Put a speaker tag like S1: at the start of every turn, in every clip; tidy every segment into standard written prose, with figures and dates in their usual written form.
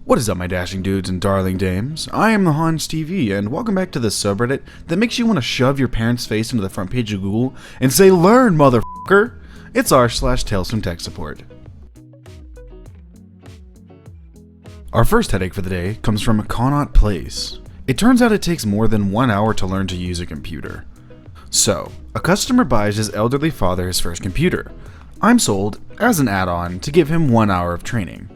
S1: What is up, my dashing dudes and darling dames? I am the Hans TV, and welcome back to the subreddit that makes you want to shove your parents' face into the front page of Google and say, "Learn, motherfucker!" It's r/TalesFromTechSupport. Our first headache for the day comes from Connaught Place. It turns out it takes more than 1 hour to learn to use a computer. So, a customer buys his elderly father his first computer. I'm sold, as an add-on, to give him 1 hour of training.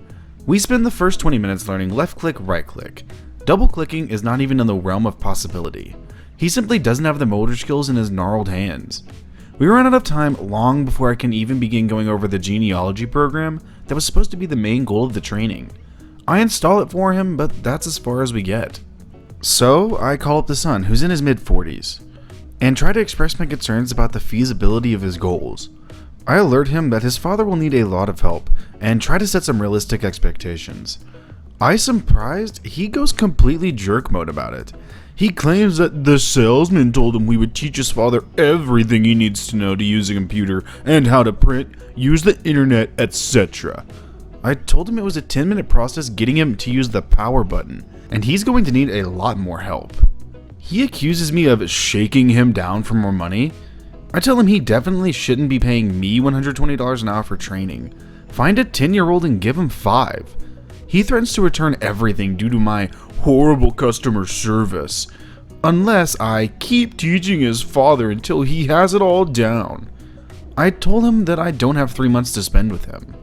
S1: We spend the first 20 minutes learning left click, right click. Double clicking is not even in the realm of possibility. He simply doesn't have the motor skills in his gnarled hands. We run out of time long before I can even begin going over the genealogy program that was supposed to be the main goal of the training. I install it for him, but that's as far as we get. So I call up the son, who's in his mid-40s, and try to express my concerns about the feasibility of his goals. I alert him that his father will need a lot of help, and try to set some realistic expectations. I'm surprised he goes completely jerk mode about it. He claims that the salesman told him we would teach his father everything he needs to know to use a computer and how to print, use the internet, etc. I told him it was a 10-minute process getting him to use the power button, and he's going to need a lot more help. He accuses me of shaking him down for more money. I tell him he definitely shouldn't be paying me $120 an hour for training. Find a 10-year-old and give him 5. He threatens to return everything due to my horrible customer service, unless I keep teaching his father until he has it all down. I told him that I don't have 3 months to spend with him.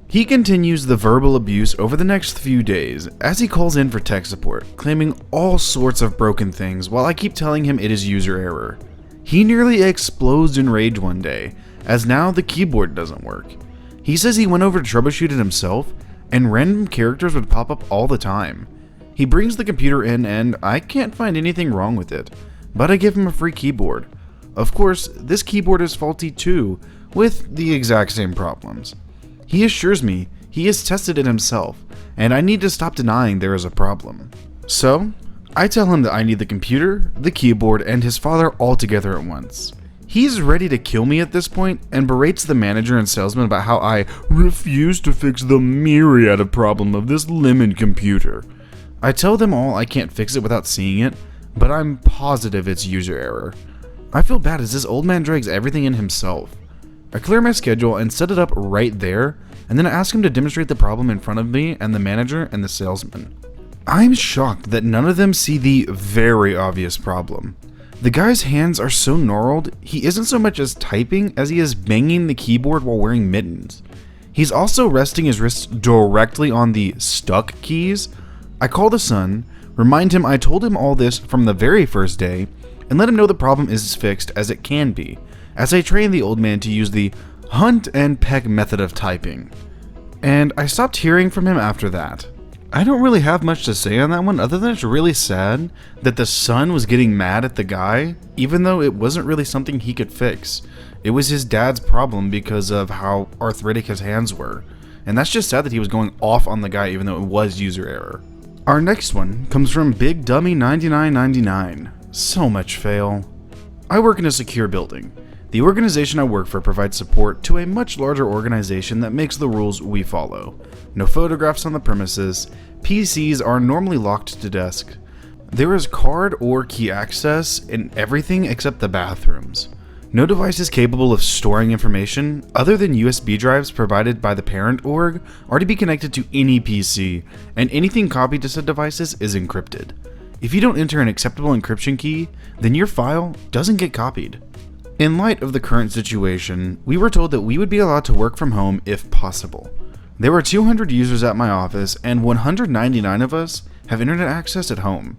S1: He continues the verbal abuse over the next few days as he calls in for tech support, claiming all sorts of broken things while I keep telling him it is user error. He nearly explodes in rage one day, as now the keyboard doesn't work. He says he went over to troubleshoot it himself, and random characters would pop up all the time. He brings the computer in and I can't find anything wrong with it, but I give him a free keyboard. Of course, this keyboard is faulty too, with the exact same problems. He assures me he has tested it himself, and I need to stop denying there is a problem. So, I tell him that I need the computer, the keyboard, and his father all together at once. He's ready to kill me at this point and berates the manager and salesman about how I refuse to fix the myriad of problem of this lemon computer. I tell them all I can't fix it without seeing it, but I'm positive it's user error. I feel bad as this old man drags everything in himself. I clear my schedule and set it up right there, and then I ask him to demonstrate the problem in front of me and the manager and the salesman. I'm shocked that none of them see the very obvious problem. The guy's hands are so gnarled, he isn't so much as typing as he is banging the keyboard while wearing mittens. He's also resting his wrists directly on the stuck keys. I call the son, remind him I told him all this from the very first day, and let him know the problem is as fixed as it can be, as I train the old man to use the hunt and peck method of typing. And I stopped hearing from him after that. I don't really have much to say on that one, other than it's really sad that the son was getting mad at the guy, even though it wasn't really something he could fix. It was his dad's problem because of how arthritic his hands were. And that's just sad that he was going off on the guy even though it was user error. Our next one comes from Big Dummy 9999. So much fail. I work in a secure building. The organization I work for provides support to a much larger organization that makes the rules we follow. No photographs on the premises, PCs are normally locked to desk. There is card or key access in everything except the bathrooms. No devices capable of storing information other than USB drives provided by the parent org are to be connected to any PC, and anything copied to said devices is encrypted. If you don't enter an acceptable encryption key, then your file doesn't get copied. In light of the current situation, we were told that we would be allowed to work from home if possible. There were 200 users at my office, and 199 of us have internet access at home.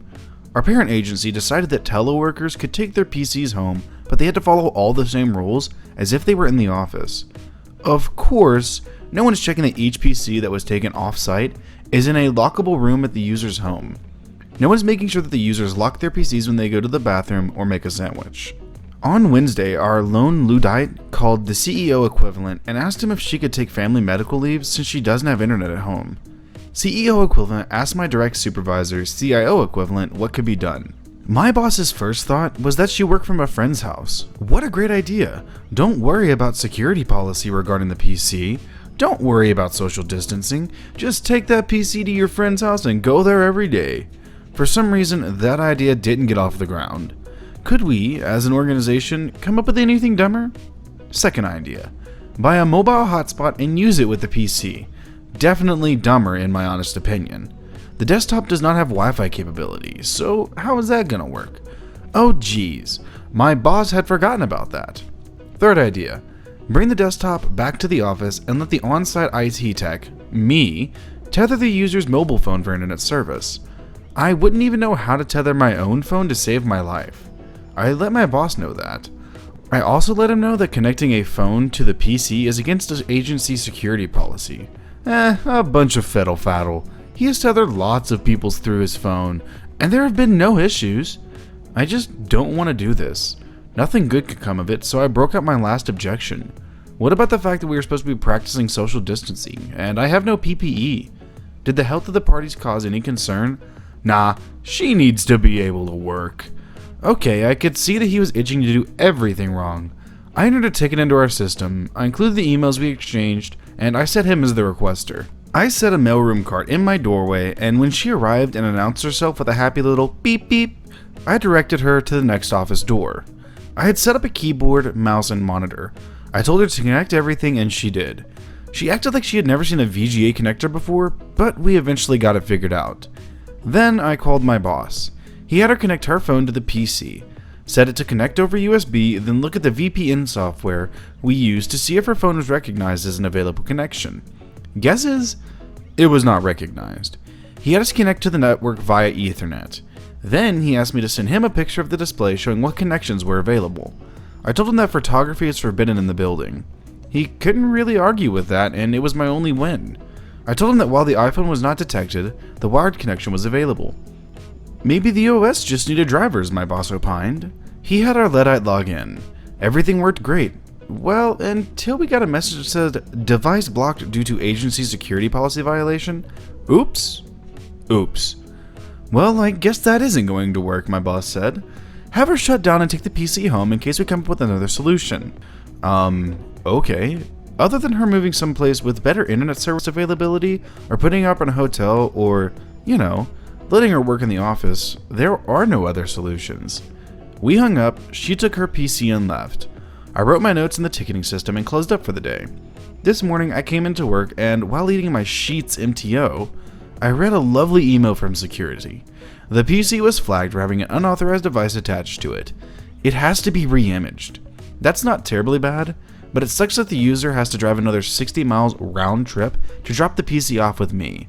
S1: Our parent agency decided that teleworkers could take their PCs home, but they had to follow all the same rules as if they were in the office. Of course, no one is checking that each PC that was taken off-site is in a lockable room at the user's home. No one is making sure that the users lock their PCs when they go to the bathroom or make a sandwich. On Wednesday, our lone Luddite called the CEO equivalent and asked him if she could take family medical leave since she doesn't have internet at home. CEO equivalent asked my direct supervisor, CIO equivalent, what could be done. My boss's first thought was that she worked from a friend's house. What a great idea! Don't worry about security policy regarding the PC. Don't worry about social distancing, just take that PC to your friend's house and go there every day. For some reason, that idea didn't get off the ground. Could we, as an organization, come up with anything dumber? Second idea, buy a mobile hotspot and use it with the PC. Definitely dumber in my honest opinion. The desktop does not have Wi-Fi capability, so how is that gonna work? Oh geez, my boss had forgotten about that. Third idea, bring the desktop back to the office and let the on-site IT tech, me, tether the user's mobile phone for internet service. I wouldn't even know how to tether my own phone to save my life. I let my boss know that. I also let him know that connecting a phone to the PC is against the agency security policy. A bunch of fiddle-faddle. He has tethered lots of people through his phone, and there have been no issues. I just don't want to do this. Nothing good could come of it, so I broke out my last objection. What about the fact that we were supposed to be practicing social distancing, and I have no PPE? Did the health of the parties cause any concern? Nah, she needs to be able to work. Okay, I could see that he was itching to do everything wrong. I entered a ticket into our system, I included the emails we exchanged, and I set him as the requester. I set a mailroom cart in my doorway, and when she arrived and announced herself with a happy little beep beep, I directed her to the next office door. I had set up a keyboard, mouse, and monitor. I told her to connect everything, and she did. She acted like she had never seen a VGA connector before, but we eventually got it figured out. Then I called my boss. He had her connect her phone to the PC, set it to connect over USB, then look at the VPN software we used to see if her phone was recognized as an available connection. Guess is, it was not recognized. He had us connect to the network via Ethernet. Then he asked me to send him a picture of the display showing what connections were available. I told him that photography is forbidden in the building. He couldn't really argue with that, and it was my only win. I told him that while the iPhone was not detected, the wired connection was available. Maybe the OS just needed drivers, my boss opined. He had our Luddite log in. Everything worked great. Well, until we got a message that said, device blocked due to agency security policy violation. Oops. Oops. Well, I guess that isn't going to work, my boss said. Have her shut down and take the PC home in case we come up with another solution. Okay. Other than her moving someplace with better internet service availability, or putting her up in a hotel, or, letting her work in the office, there are no other solutions. We hung up, she took her PC and left. I wrote my notes in the ticketing system and closed up for the day. This morning I came into work and while eating my Sheets MTO, I read a lovely email from security. The PC was flagged for having an unauthorized device attached to it. It has to be re-imaged. That's not terribly bad, but it sucks that the user has to drive another 60 miles round trip to drop the PC off with me.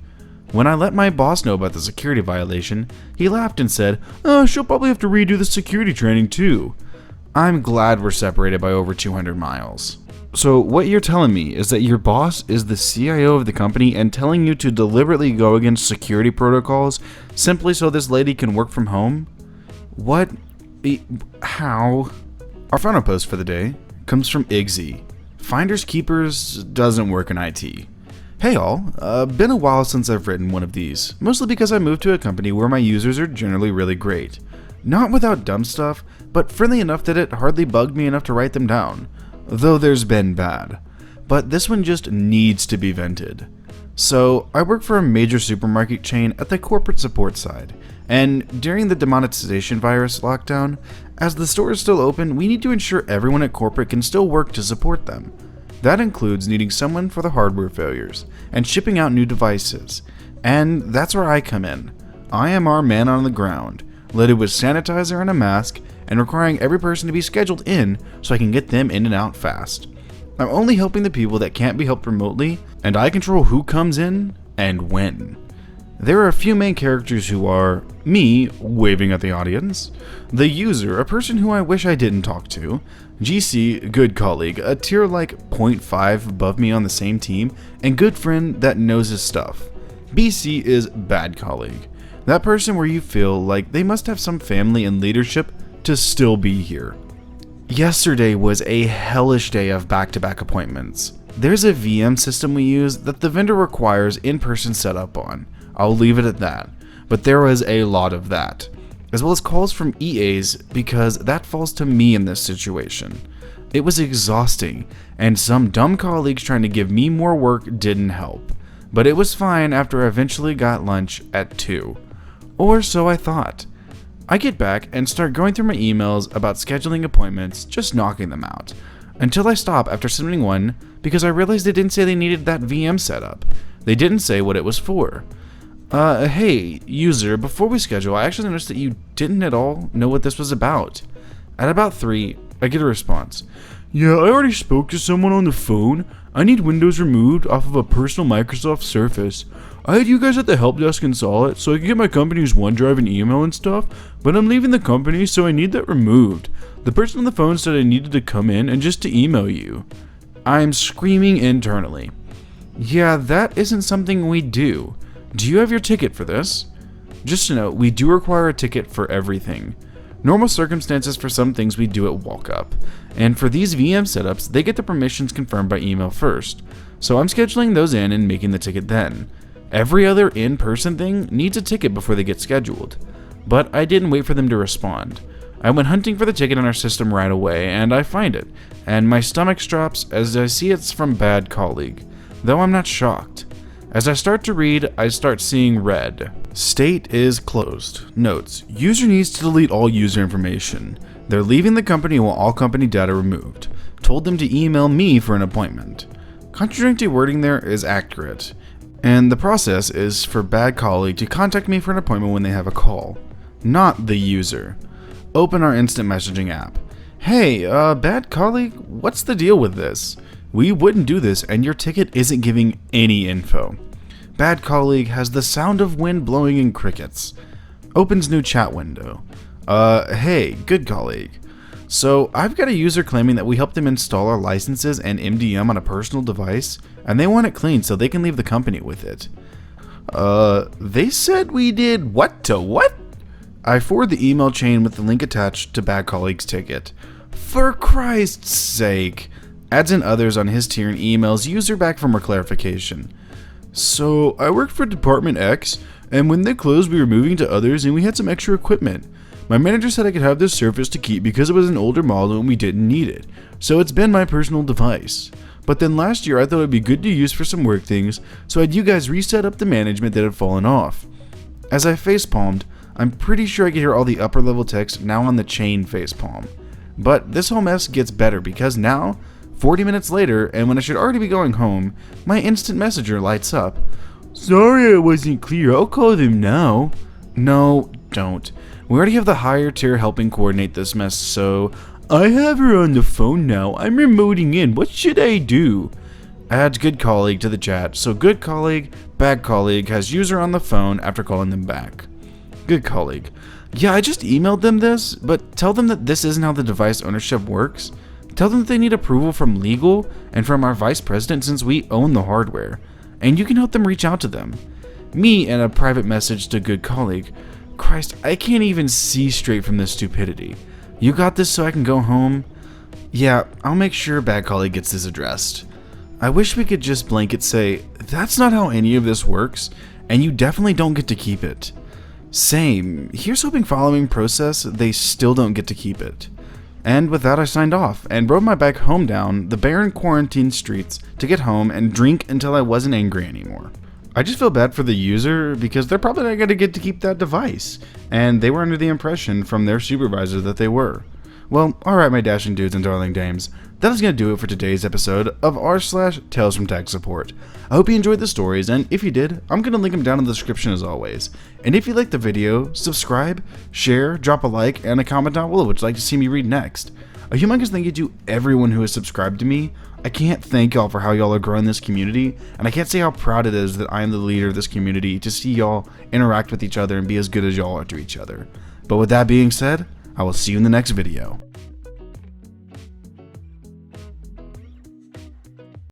S1: When I let my boss know about the security violation, he laughed and said, she'll probably have to redo the security training too. I'm glad we're separated by over 200 miles. So what you're telling me is that your boss is the CIO of the company and telling you to deliberately go against security protocols simply so this lady can work from home? What? How? Our final post for the day comes from Iggsy. Finders Keepers doesn't work in IT. Hey all, been a while since I've written one of these, mostly because I moved to a company where my users are generally really great. Not without dumb stuff, but friendly enough that it hardly bugged me enough to write them down. Though there's been bad. But this one just needs to be vented. So, I work for a major supermarket chain at the corporate support side, and during the demonetization virus lockdown, as the store is still open, we need to ensure everyone at corporate can still work to support them. That includes needing someone for the hardware failures, and shipping out new devices. And that's where I come in. I am our man on the ground, loaded with sanitizer and a mask, and requiring every person to be scheduled in so I can get them in and out fast. I'm only helping the people that can't be helped remotely, and I control who comes in and when. There are a few main characters who are me, waving at the audience, the user, a person who I wish I didn't talk to, GC, good colleague, a tier like 0.5 above me on the same team, and good friend that knows his stuff. BC is bad colleague, that person where you feel like they must have some family and leadership to still be here. Yesterday was a hellish day of back-to-back appointments. There's a VM system we use that the vendor requires in-person setup on. I'll leave it at that. But there was a lot of that, as well as calls from EAs because that falls to me in this situation. It was exhausting, and some dumb colleagues trying to give me more work didn't help. But it was fine after I eventually got lunch at 2. Or so I thought. I get back and start going through my emails about scheduling appointments, just knocking them out. Until I stop after submitting one because I realized they didn't say they needed that VM setup. They didn't say what it was for. Hey, user, before we schedule, I actually noticed that you didn't at all know what this was about. At about 3, I get a response. Yeah, I already spoke to someone on the phone. I need Windows removed off of a personal Microsoft Surface. I had you guys at the help desk install it so I could get my company's OneDrive and email and stuff, but I'm leaving the company so I need that removed. The person on the phone said I needed to come in and just to email you. I'm screaming internally. Yeah, that isn't something we do. Do you have your ticket for this? Just to note, we do require a ticket for everything. Normal circumstances for some things we do at walk-up, and for these VM setups, they get the permissions confirmed by email first, so I'm scheduling those in and making the ticket then. Every other in-person thing needs a ticket before they get scheduled, but I didn't wait for them to respond. I went hunting for the ticket in our system right away, and I find it, and my stomach drops as I see it's from bad colleague, though I'm not shocked. As I start to read, I start seeing red. State is closed. Notes, user needs to delete all user information. They're leaving the company while all company data removed. Told them to email me for an appointment. Contradictory wording there is accurate. And the process is for bad colleague to contact me for an appointment when they have a call. Not the user. Open our instant messaging app. Hey, bad colleague, what's the deal with this? We wouldn't do this and your ticket isn't giving any info. Bad colleague has the sound of wind blowing in crickets. Opens new chat window. Hey, good colleague. So I've got a user claiming that we helped them install our licenses and MDM on a personal device, and they want it clean so they can leave the company with it. They said we did what to what? I forward the email chain with the link attached to bad colleague's ticket. For Christ's sake. Adds in others on his tier and emails user back for more clarification. So, I worked for Department X, and when they closed we were moving to others and we had some extra equipment. My manager said I could have this Surface to keep because it was an older model and we didn't need it, so it's been my personal device. But then last year I thought it would be good to use for some work things, so I had you guys reset up the management that had fallen off. As I facepalmed, I'm pretty sure I could hear all the upper level text now on the chain facepalm. But this whole mess gets better because now, 40 minutes later, and when I should already be going home, my instant messenger lights up. Sorry I wasn't clear, I'll call them now. No, don't. We already have the higher tier helping coordinate this mess, so I have her on the phone now. I'm remoting in. What should I do? Adds good colleague to the chat, so good colleague, bad colleague has user on the phone after calling them back. Good colleague. Yeah, I just emailed them this, but tell them that this isn't how the device ownership works. Tell them that they need approval from legal and from our vice president since we own the hardware, and you can help them reach out to them. Me and a private message to good colleague. Christ, I can't even see straight from this stupidity. You got this so I can go home? Yeah, I'll make sure bad colleague gets this addressed. I wish we could just blanket say, that's not how any of this works, and you definitely don't get to keep it. Same, here's hoping following process, they still don't get to keep it. And with that I signed off, and rode my bike home down the barren quarantine streets to get home and drink until I wasn't angry anymore. I just feel bad for the user because they're probably not going to get to keep that device, and they were under the impression from their supervisor that they were. Well, alright my dashing dudes and darling dames, that is going to do it for today's episode of r/Tales from Tech Support. I hope you enjoyed the stories, and if you did, I'm going to link them down in the description as always. And if you liked the video, subscribe, share, drop a like, and a comment down below which you'd like to see me read next. A humongous thank you to everyone who has subscribed to me. I can't thank y'all for how y'all are growing this community, and I can't say how proud it is that I am the leader of this community to see y'all interact with each other and be as good as y'all are to each other. But with that being said, I will see you in the next video.